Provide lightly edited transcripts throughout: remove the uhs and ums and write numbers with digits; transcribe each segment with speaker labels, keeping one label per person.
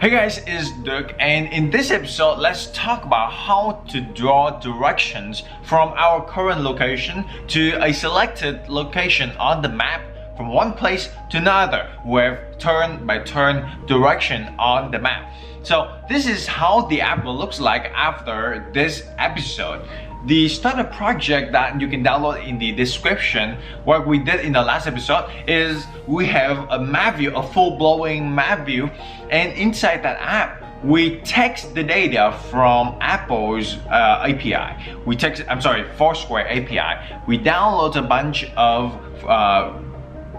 Speaker 1: Hey guys, it's Duc, and in this episode, let's talk about how to draw directions from our current location to a selected location on the map from one place to another with turn-by-turn direction on the map. So this is how the app will look like after this episode. The starter project that you can download in the description, what we did in the last episode is we have a MapView, a full-blown MapView, and inside that app we text the data from Apple's API. Foursquare API. We download a bunch of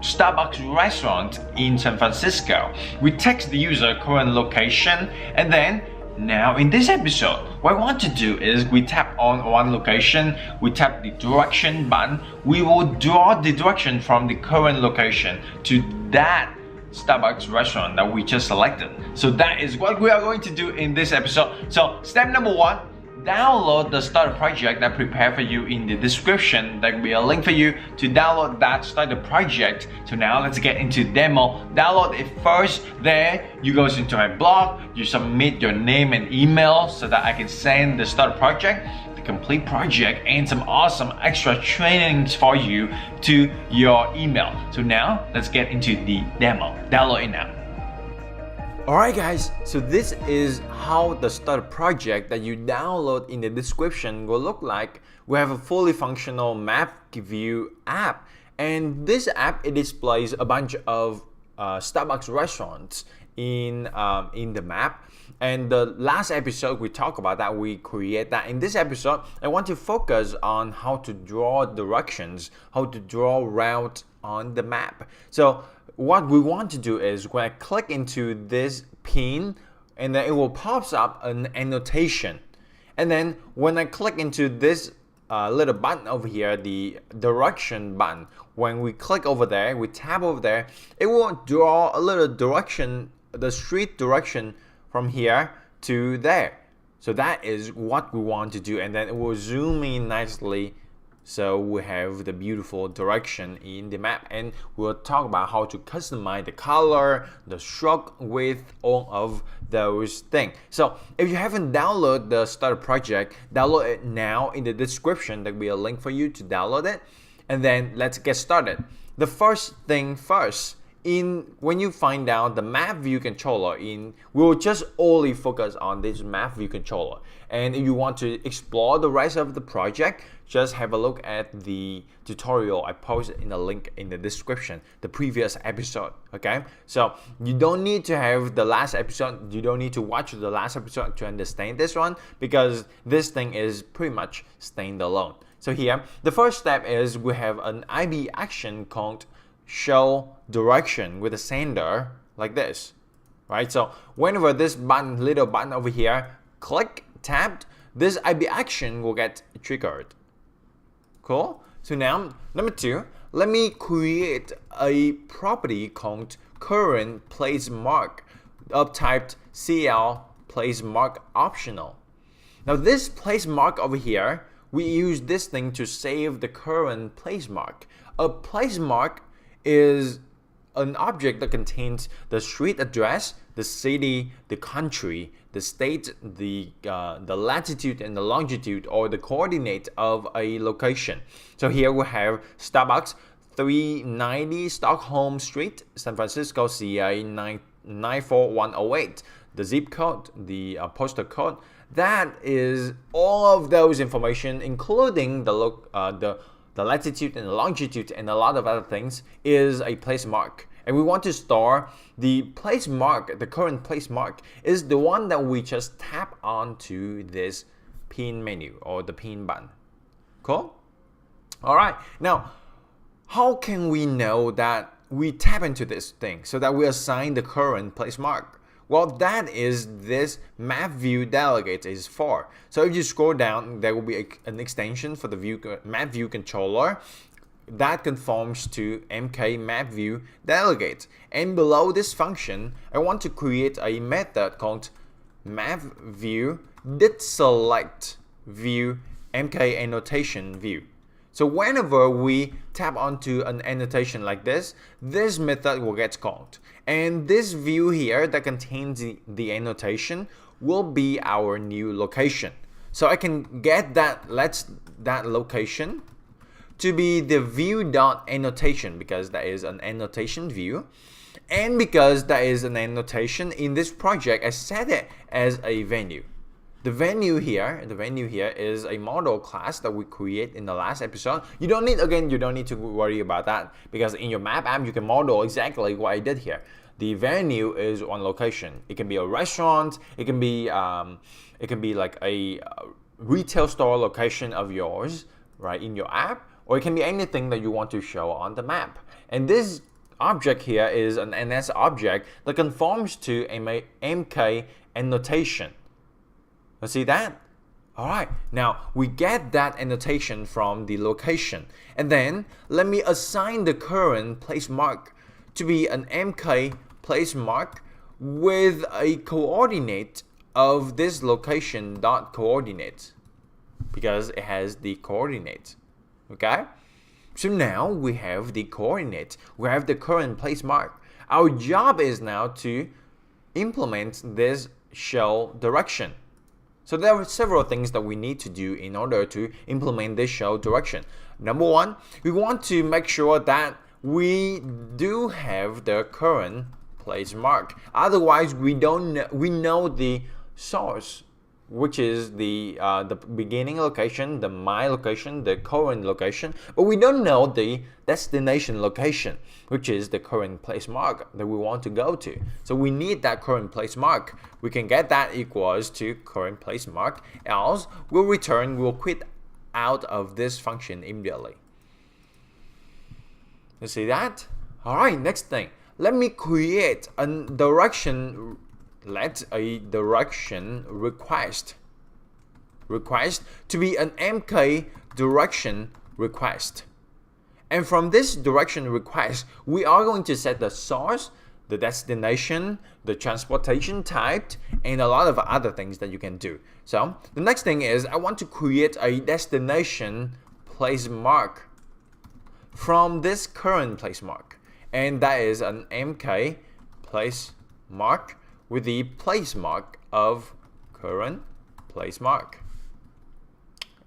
Speaker 1: Starbucks restaurant in San Francisco. We text the user current location, and then now in this episode, what I want to do is we tap on one location, we tap the direction button, we will draw the direction from the current location to that Starbucks restaurant that we just selected. So that is what we are going to do in this episode. So step number one, download the starter project that I prepared for you in the description. There will be a link for you to download that starter project. So now let's get into demo. Download it first. There you go into my blog, you submit your name and email so that I can send the starter project, the complete project, and some awesome extra trainings for you to your email. So now let's get into the demo. Download it now. Alright guys, so this is how the starter project that you download in the description will look like. We have a fully functional MapView app, and this app, it displays a bunch of Starbucks restaurants in the map. And the last episode we talked about that, we create that. In this episode, I want to focus on how to draw directions, how to draw route on the map. So what we want to do is when I click into this pin, and then it will pops up an annotation. And then when I click into this little button over here, the direction button, when we click over there, we tap over there, it will draw a little direction, the street direction from here to there. So that is what we want to do, and then it will zoom in nicely. So we have the beautiful direction in the map, and we'll talk about how to customize the color, the stroke width, all of those things. So if you haven't downloaded the starter project, download it now. In the description, there will be a link for you to download it. And then let's get started. The first thing first, when you find out the MapView controller, we'll just only focus on this MapView controller. And if you want to explore the rest of the project, just have a look at the tutorial I posted in the link in the description, the previous episode, okay? So you don't need to have the last episode, you don't need to watch the last episode to understand this one, because this thing is pretty much standalone. So here, the first step is we have an IB action called show direction with a sender like this, right? So whenever this button, little button over here, click, tapped, this IB action will get triggered. Cool? So now, number two, let me create a property called current placemark of type CL placemark optional. Now this placemark over here, we use this thing to save the current placemark. A placemark is an object that contains the street address, the city, the country, the state, the latitude and the longitude, or the coordinate of a location. So here we have Starbucks 390 Stockholm Street, San Francisco, CA 94108. The zip code, the postal code, that is all of those information, including the latitude and the longitude and a lot of other things, is a placemark. And we want to store the placemark, the current placemark is the one that we just tap onto this pin menu or the pin button. Cool? All right. Now, how can we know that we tap into this thing so that we assign the current placemark? Well, that is this MapView delegate is for. So if you scroll down, there will be an extension for the MapView controller that conforms to MK MapView delegate. And below this function, I want to create a method called MapView did select view MK annotation view. So whenever we tap onto an annotation like this method will get called. And this view here that contains the annotation will be our new location. So I can get that location to be the view.annotation because that is an annotation view. And because that is an annotation in this project, I set it as a venue. The venue here is a model class that we create in the last episode. You don't need to worry about that because in your map app you can model exactly what I did here. The venue is one location. It can be a restaurant. It can be like a retail store location of yours, right, in your app, or it can be anything that you want to show on the map. And this object here is an NS object that conforms to a MK annotation. You see that? Alright, now we get that annotation from the location. And then let me assign the current place mark to be an MK place mark with a coordinate of this location dot coordinate because it has the coordinate. Okay? So now we have the coordinate. We have the current place mark. Our job is now to implement this show direction. So there are several things that we need to do in order to implement this show direction. Number one, we want to make sure that we do have the current place mark. Otherwise, we know the source, which is the beginning location, the my location, the current location, but we don't know the destination location, which is the current place mark that we want to go to. So we need that current place mark. We can get that equals to current place mark, else we'll quit out of this function immediately. You see that? Alright, next thing. Let me create a direction. Let a direction request to be an MK direction request. And from this direction request, we are going to set the source, the destination, the transportation type, and a lot of other things that you can do. So the next thing is I want to create a destination place mark from this current place mark. And that is an MK place mark with the place mark of current place mark.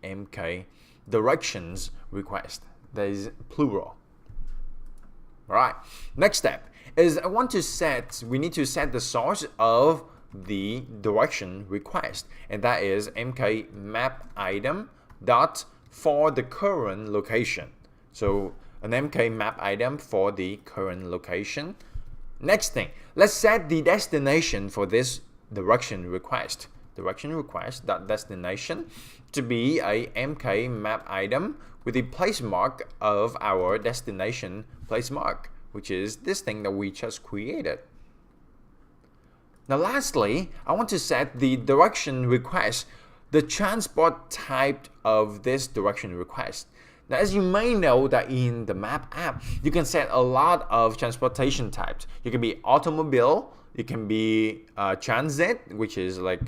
Speaker 1: MK directions request. That is plural. Alright. Next step is we need to set the source of the direction request. And that is MK map item dot for the current location. So an MK map item for the current location. Next thing, let's set the destination for this direction request. Direction request dot destination to be a MK map item with the place mark of our destination place mark, which is this thing that we just created. Now lastly, I want to set the direction request, the transport type of this direction request. Now, as you may know that in the map app, you can set a lot of transportation types. You can be automobile, it can be transit, which is like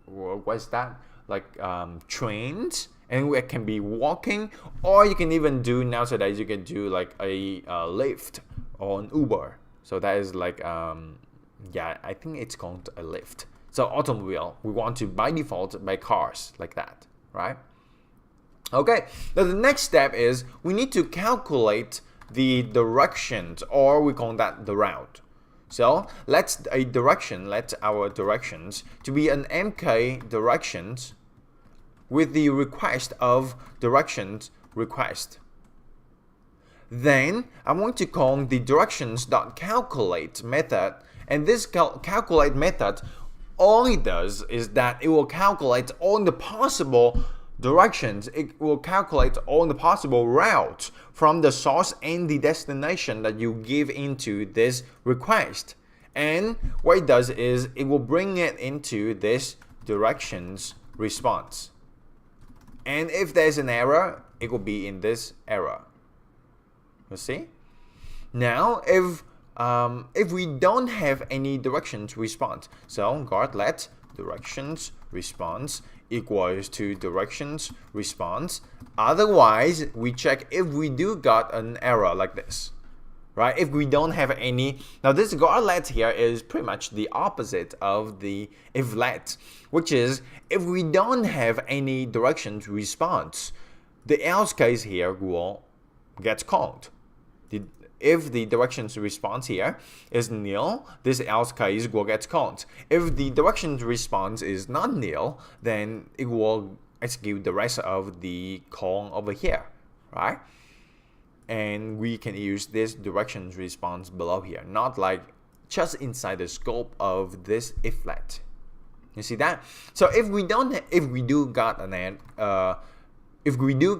Speaker 1: what's that? Like trains, and it can be walking, or you can even do nowadays you can do like a Lyft or an Uber. So that is like yeah, I think it's called a Lyft. So automobile, we want to by default by cars like that, right? Okay, now the next step is we need to calculate the directions, or we call that the route. So let our directions to be an MK directions with the request of directions request. Then I'm going to call the directions.calculate method, and this calculate method all it does is that it will calculate all the possible directions. It will calculate all the possible routes from the source and the destination that you give into this request. And what it does is it will bring it into this directions response. And if there's an error, it will be in this error. You see? Now, if we don't have any directions response, so let directions response equals to directions response. Otherwise, we check if we do got an error like this, right? If we don't have any, now this let here is pretty much the opposite of the if let, which is if we don't have any directions response, the else case here will get called. If the directions response here is nil, this else case will get called. If the directions response is not nil, then it will execute the rest of the call over here, right? And we can use this directions response below here, not like just inside the scope of this if let. You see that? So if we do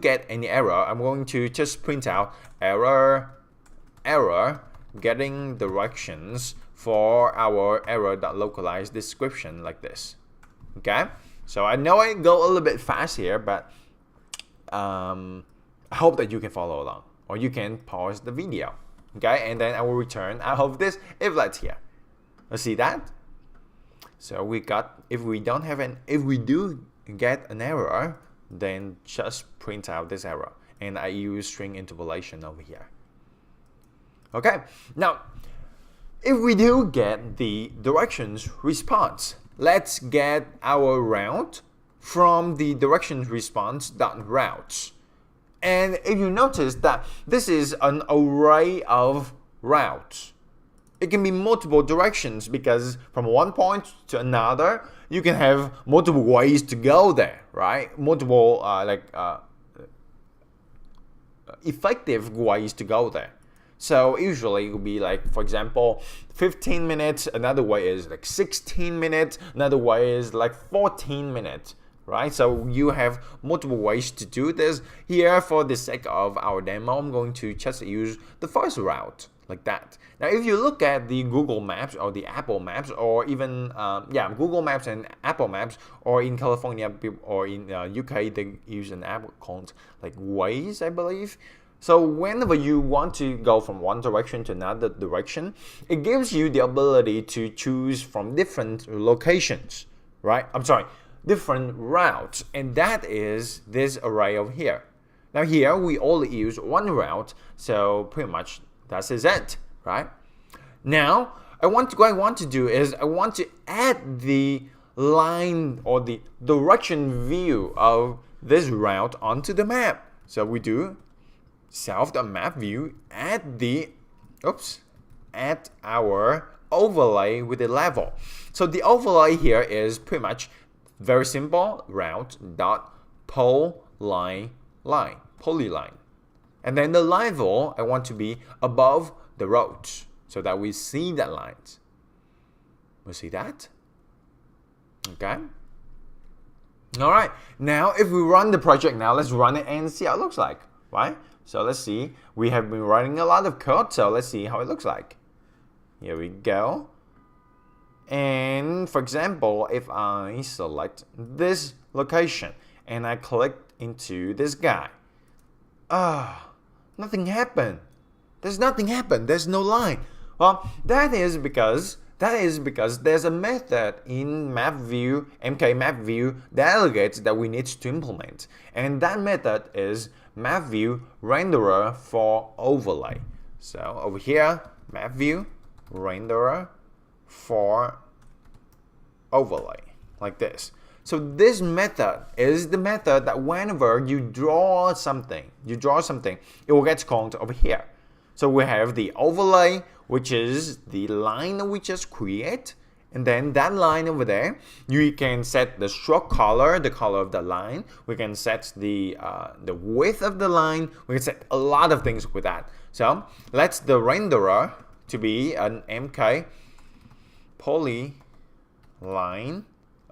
Speaker 1: get any error, I'm going to just print out error getting directions for our error.localize description like this. Okay, so I know I go a little bit fast here, but I hope that you can follow along, or you can pause the video. Okay, and then I will return out of this if let here. Let's see that. So we got, if we do get an error, then just print out this error, and I use string interpolation over here. Okay, now if we do get the directions response, let's get our route from the directions response dot routes. And if you notice that this is an array of routes, it can be multiple directions, because from one point to another you can have multiple ways to go there, right? Multiple effective ways to go there. So usually it will be like, for example, 15 minutes, another way is like 16 minutes, another way is like 14 minutes, right? So you have multiple ways to do this. Here, for the sake of our demo, I'm going to just use the first route like that. Now, if you look at the Google Maps or the Apple Maps, or even Google Maps and Apple Maps, or in California or in UK, they use an app called like Waze, I believe. So whenever you want to go from one direction to another direction, it gives you the ability to choose from different locations, right? Different routes, and that is this array over here. Now here we only use one route, so pretty much that is it, right? Now what I want to do is I want to add the line or the direction view of this route onto the map. So we do self.MapView add our overlay with the level. So the overlay here is pretty much very simple, route.polyline, and then the level I want to be above the roads so that we see that lines. We see that? Okay. All right. Now if we run the project now, let's run it and see how it looks like, right? So let's see, we have been writing a lot of code, so let's see how it looks like. Here we go. And for example, if I select this location and I click into this guy, nothing happened. There's nothing happened. There's no line. Well, that is because there's a method in MapView, MapView delegates that we need to implement. And that method is MapView renderer for overlay. So over here, MapView renderer for overlay, like this. So this method is the method that whenever you draw something, it will get called over here. So we have the overlay, which is the line that we just create, and then that line over there, you can set the stroke color, the color of the line. We can set the width of the line. We can set a lot of things with that. So let's the renderer to be an MK polyline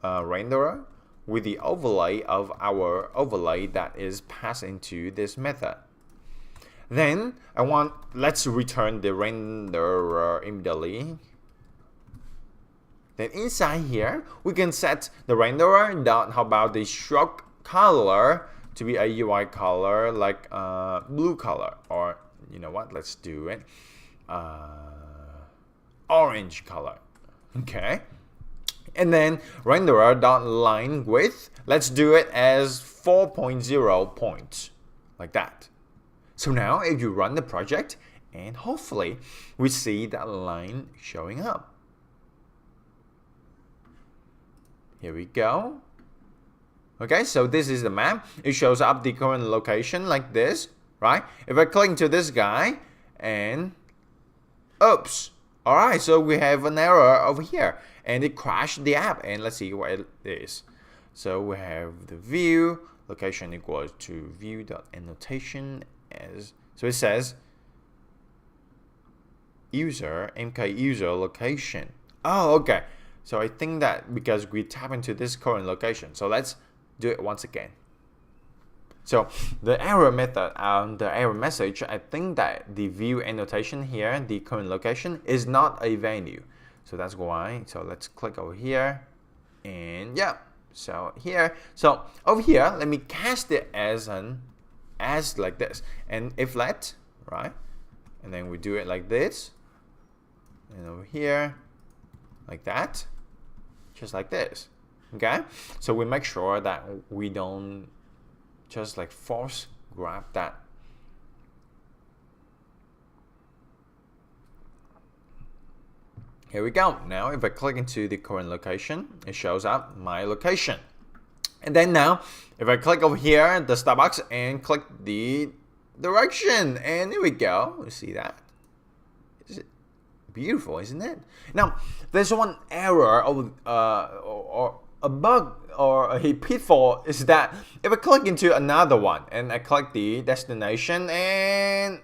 Speaker 1: renderer with the overlay of our overlay that is passed into this method. Then let's return the renderer immediately. Then inside here, we can set the renderer dot, how about the stroke color to be a UI color like blue color, or you know what, let's do it orange color. Okay, And then renderer.line width, let's do it as 4.0 points, like that. So now if you run the project, and hopefully we see that line showing up. Here we go. Okay, so this is the map. It shows up the current location like this, right? If I click into this guy and oops. Alright, so we have an error over here and it crashed the app, and let's see what it is. So we have the view location equals to view.annotation as, so it says user MK user location. Oh, okay. So I think that because we tap into this current location, so let's do it once again. So the error method, the error message, I think that the view annotation here, the current location, is not a value. So that's why. So let's click over here, and yeah. So here, so over here, let me cast it as like this, and if let, right, and then we do it like this, and over here, like that, just like this. Okay. So we make sure that we don't just like force grab that. Here we go. Now if I click into the current location, it shows up my location. And then now if I click over here, the Starbucks, and click the direction, and here we go. You see that? Is it beautiful, isn't it? Now there's one error or a bug or a pitfall is that if I click into another one and I click the destination and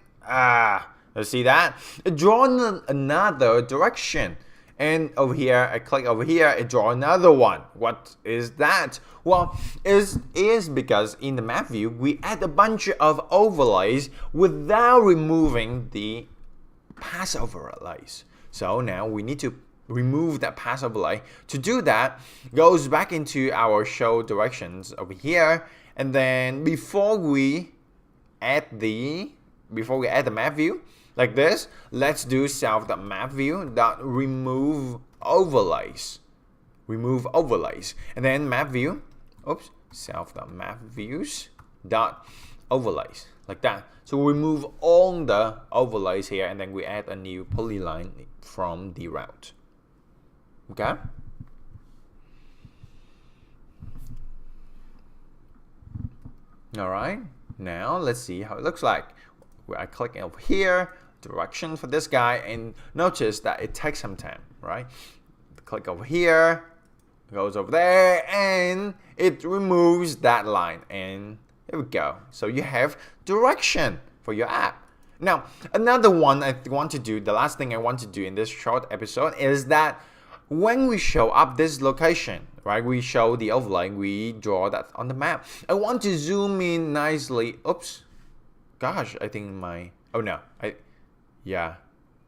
Speaker 1: you see that? It draws another direction. And over here, I click over here, it draws another one. What is that? Well, it is because in the map view, we add a bunch of overlays without removing the pass overlays. So now we need to remove that pass overlay. To do that, goes back into our show directions over here, and then before we add the map view like this, let's do self.mapView.remove overlays. Remove overlays, and then mapView, self.mapViews.overlays, like that. So we remove all the overlays here, and then we add a new polyline from the route. Okay. All right. Now let's see how it looks like. I click over here, direction for this guy, and notice that it takes some time, right? Click over here, goes over there, and it removes that line, and here we go. So you have direction for your app. Now, another one I want to do, the last thing I want to do in this short episode is that when we show up this location, right, we show the overlay, we draw that on the map. I want to zoom in nicely. Oops. Gosh, I think I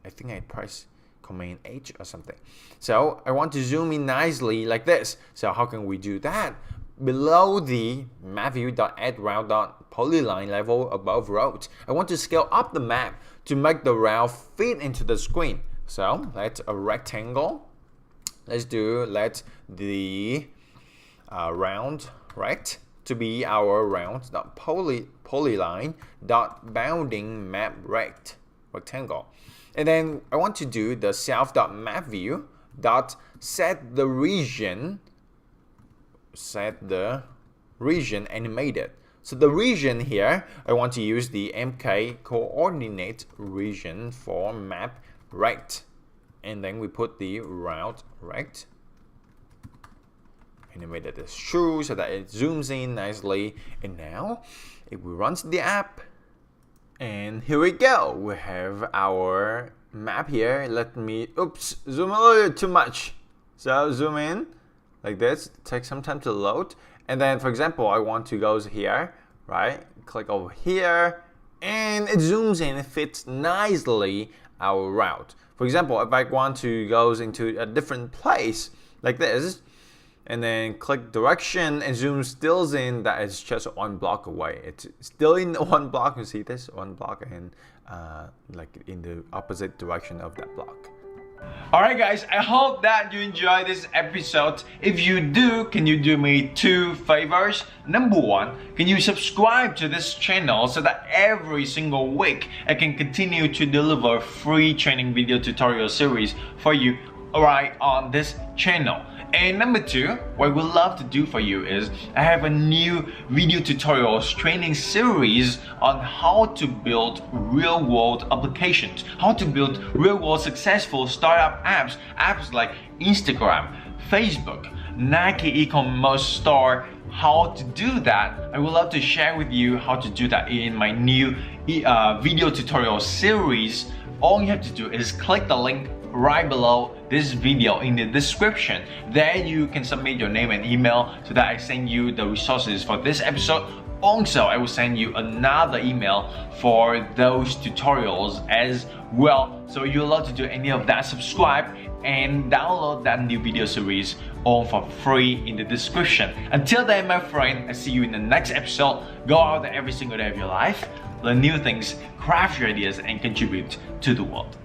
Speaker 1: think I pressed Command H or something. So I want to zoom in nicely like this. So how can we do that? Below the mapview.addRoute.polyline level above route, I want to scale up the map to make the route fit into the screen. So let's a rectangle. Let the round rect to be our round.polyline.bounding map rectangle. And then I want to do the self.mapView.set the region animated. So the region here, I want to use the MK coordinate region for map rect. And then we put the route rect animated as true so that it zooms in nicely. And now if we run the app, and here we go, we have our map here. Let me zoom a little too much. So zoom in like this, take some time to load. And then for example, I want to go here, right? Click over here, and it zooms in, it fits nicely our route. For example, if I want to go into a different place like this, and then click direction and zoom still in, that is just 1 block away. It's still in 1 block. You see this 1 block, and like in the opposite direction of that block. Alright guys, I hope that you enjoyed this episode. If you do, can you do me 2 favors? Number 1, can you subscribe to this channel so that every single week I can continue to deliver free training video tutorial series for you right on this channel. And number 2, what I would love to do for you is I have a new video tutorials training series on how to build real-world applications, how to build real-world successful startup apps like Instagram, Facebook, Nike e-commerce store. How to do that, I would love to share with you how to do that in my new video tutorial series. All you have to do is click the link right below this video in the description. There you can submit your name and email so that I send you the resources for this episode. Also, I will send you another email for those tutorials as well. So if you'd love to do any of that, subscribe and download that new video series all for free in the description. Until then, my friend, I see you in the next episode. Go out there every single day of your life, learn new things, craft your ideas, and contribute to the world.